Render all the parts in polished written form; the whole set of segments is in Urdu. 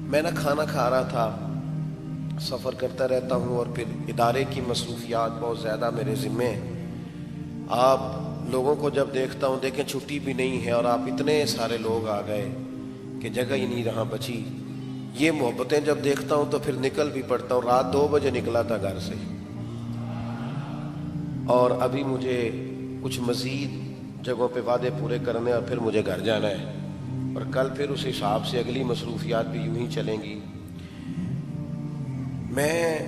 میں نہ کھانا کھا رہا تھا، سفر کرتا رہتا ہوں اور پھر ادارے کی مصروفیات بہت زیادہ میرے ذمے ہیں۔ آپ لوگوں کو جب دیکھتا ہوں، دیکھیں چھٹی بھی نہیں ہے اور آپ اتنے سارے لوگ آ گئے کہ جگہ ہی نہیں رہا بچی۔ یہ محبتیں جب دیکھتا ہوں تو پھر نکل بھی پڑتا ہوں۔ رات 2 بجے نکلا تھا گھر سے، اور ابھی مجھے کچھ مزید جگہوں پہ وعدے پورے کرنے اور پھر مجھے گھر جانا ہے، اور کل پھر اس حساب سے اگلی مصروفیات بھی یوں ہی چلیں گی۔ میں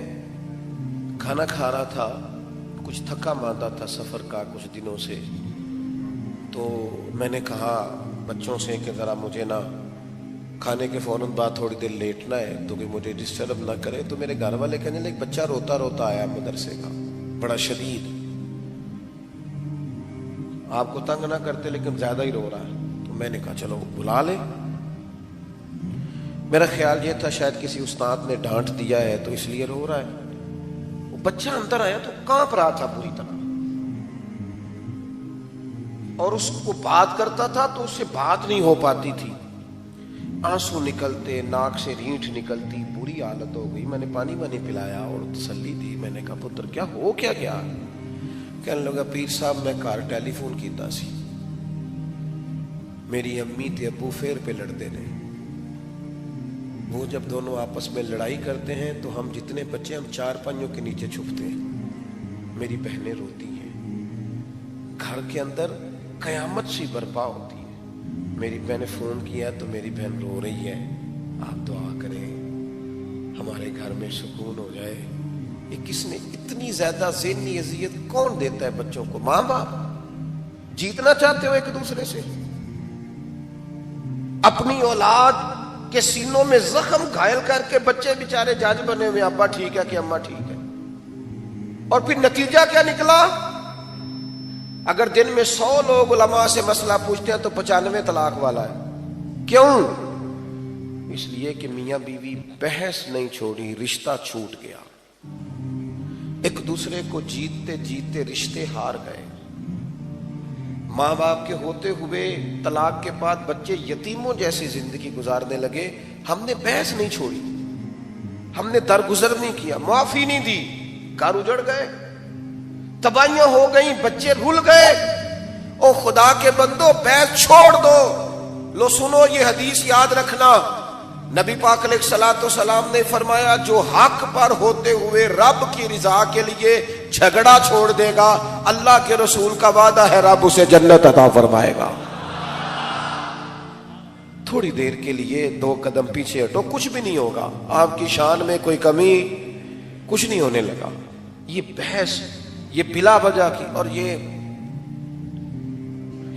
کھانا کھا رہا تھا، کچھ تھکا ماندہ تھا سفر کا کچھ دنوں سے، تو میں نے کہا بچوں سے کہ ذرا مجھے نا کھانے کے فوراً بعد تھوڑی دیر لیٹنا ہے تو کہ مجھے ڈسٹرب نہ کرے۔ تو میرے گھر والے کہنے لگے بچہ روتا روتا آیا مدرسے کا، بڑا شدید، آپ کو تنگ نہ کرتے لیکن زیادہ ہی رو رہا ہے۔ تو میں نے کہا چلو بلا لے۔ میرا خیال یہ تھا شاید کسی استاد نے ڈانٹ دیا ہے تو اس لیے رو رہا ہے۔ وہ بچہ اندر آیا تو کانپ رہا تھا پوری طرح، اور اس کو بات کرتا تھا تو اس سے بات نہیں ہو پاتی تھی، آنسو نکلتے، ناک سے رینٹھ نکلتی، بری حالت ہو گئی۔ میں نے پانی وانی پلایا اور تسلی دی۔ میں نے کہا پتر کیا ہو کیا گیا؟ کہنے لگا پیر صاحب میں گھر ٹیلی فون کیتا سی، میری امی تے ابو پھر پہ لڑتے نے۔ وہ جب دونوں آپس میں لڑائی کرتے ہیں تو ہم جتنے بچے ہم 4 پنجوں کے نیچے چھپتے ہیں، میری بہنیں روتی ہیں، گھر کے اندر قیامت سی برپا ہوتی ہے۔ میری بہن نے فون کیا تو میری بہن رو رہی ہے، آپ دعا کریں ہمارے گھر میں سکون ہو جائے۔ یہ کس نے اتنی زیادہ ذہنی اذیت کون دیتا ہے بچوں کو؟ ماں باپ جیتنا چاہتے ہو ایک دوسرے سے، اپنی اولاد کے سینوں میں زخم گھائل کر کے بچے بیچارے جج بنے ہوئے، ابا ٹھیک ہے کہ اماں ٹھیک ہے، اور پھر نتیجہ کیا نکلا؟ اگر دن میں 100 لوگ علماء سے مسئلہ پوچھتے ہیں تو 95 طلاق والا ہے۔ کیوں؟ اس لیے کہ میاں بیوی بحث نہیں چھوڑی، رشتہ چھوٹ گیا، ایک دوسرے کو جیتتے جیتتے رشتے ہار گئے۔ ماں باپ کے ہوتے ہوئے طلاق کے بعد بچے یتیموں جیسی زندگی گزارنے لگے۔ ہم نے بحث نہیں چھوڑی، ہم نے درگزر نہیں کیا، معافی نہیں دی، گھر اجڑ گئے، تباہیاں ہو گئیں، بچے رل گئے۔ او خدا کے بندو بحث چھوڑ دو۔ لو سنو یہ حدیث یاد رکھنا، نبی پاک علیہ الصلوۃ والسلام نے فرمایا جو حق پر ہوتے ہوئے رب کی رضا کے لیے جھگڑا چھوڑ دے گا، اللہ کے رسول کا وعدہ ہے رب اسے جنت عطا فرمائے گا۔ تھوڑی دیر کے لیے 2 قدم پیچھے ہٹو، کچھ بھی نہیں ہوگا، آپ کی شان میں کوئی کمی کچھ نہیں ہونے لگا۔ یہ بحث یہ بلا وجہ کی، اور یہ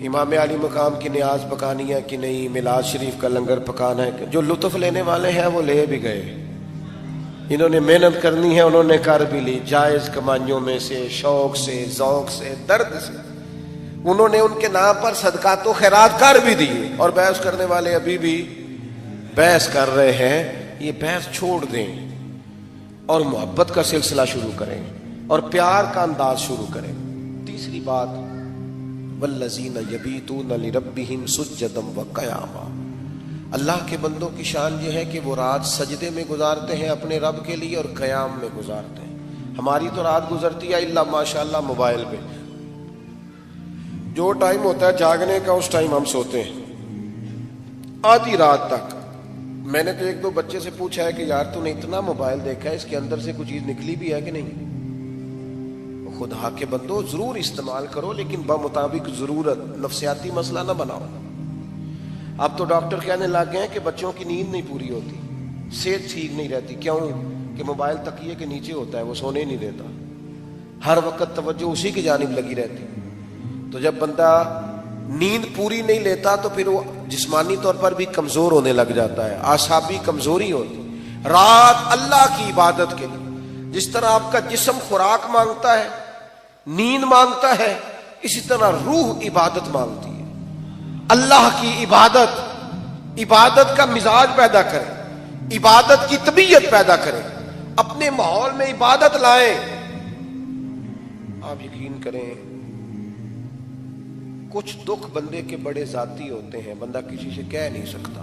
امام علی مقام کی نیاز پکانی ہے کہ نہیں، میلاد شریف کا لنگر پکانا ہے، جو لطف لینے والے ہیں وہ لے بھی گئے، انہوں نے محنت کرنی ہے انہوں نے کر بھی لی، جائز کمائیوں میں سے، شوق سے، ذوق سے، درد سے، انہوں نے ان کے نام پر صدقات و خیرات کر بھی دیے، اور بحث کرنے والے ابھی بھی بحث کر رہے ہیں۔ یہ بحث چھوڑ دیں اور محبت کا سلسلہ شروع کریں اور پیار کا انداز شروع کریں۔ تیسری بات، والذین یبیتون لربہم سجدا وقیاما، اللہ کے بندوں کی شان یہ ہے کہ وہ رات سجدے میں گزارتے ہیں اپنے رب کے لیے اور قیام میں گزارتے ہیں۔ ہماری تو رات گزرتی ہے الا ماشاءاللہ موبائل پہ، جو ٹائم ہوتا ہے جاگنے کا اس ٹائم ہم سوتے ہیں آدھی رات تک۔ میں نے تو 1-2 بچے سے پوچھا ہے کہ یار تو نے اتنا موبائل دیکھا ہے، اس کے اندر سے کچھ چیز نکلی بھی ہے کہ نہیں؟ خدا کے بندو ضرور استعمال کرو لیکن بمطابق ضرورت، نفسیاتی مسئلہ نہ بناؤ۔ اب تو ڈاکٹر کہنے لگ گئے ہیں کہ بچوں کی نیند نہیں پوری ہوتی، صحت ٹھیک نہیں رہتی۔ کیوں؟ کہ موبائل تکیے کے نیچے ہوتا ہے، وہ سونے نہیں دیتا، ہر وقت توجہ اسی کی جانب لگی رہتی۔ تو جب بندہ نیند پوری نہیں لیتا تو پھر وہ جسمانی طور پر بھی کمزور ہونے لگ جاتا ہے، اعصابی کمزوری ہوتی۔ رات اللہ کی عبادت کے لیے، جس طرح آپ کا جسم خوراک مانگتا ہے، نیند مانگتا ہے، اسی طرح روح عبادت مانگتی ہے۔ اللہ کی عبادت، عبادت کا مزاج پیدا کریں، عبادت کی طبیعت پیدا کریں، اپنے ماحول میں عبادت لائیں۔ آپ یقین کریں کچھ دکھ بندے کے بڑے ذاتی ہوتے ہیں، بندہ کسی سے کہہ نہیں سکتا،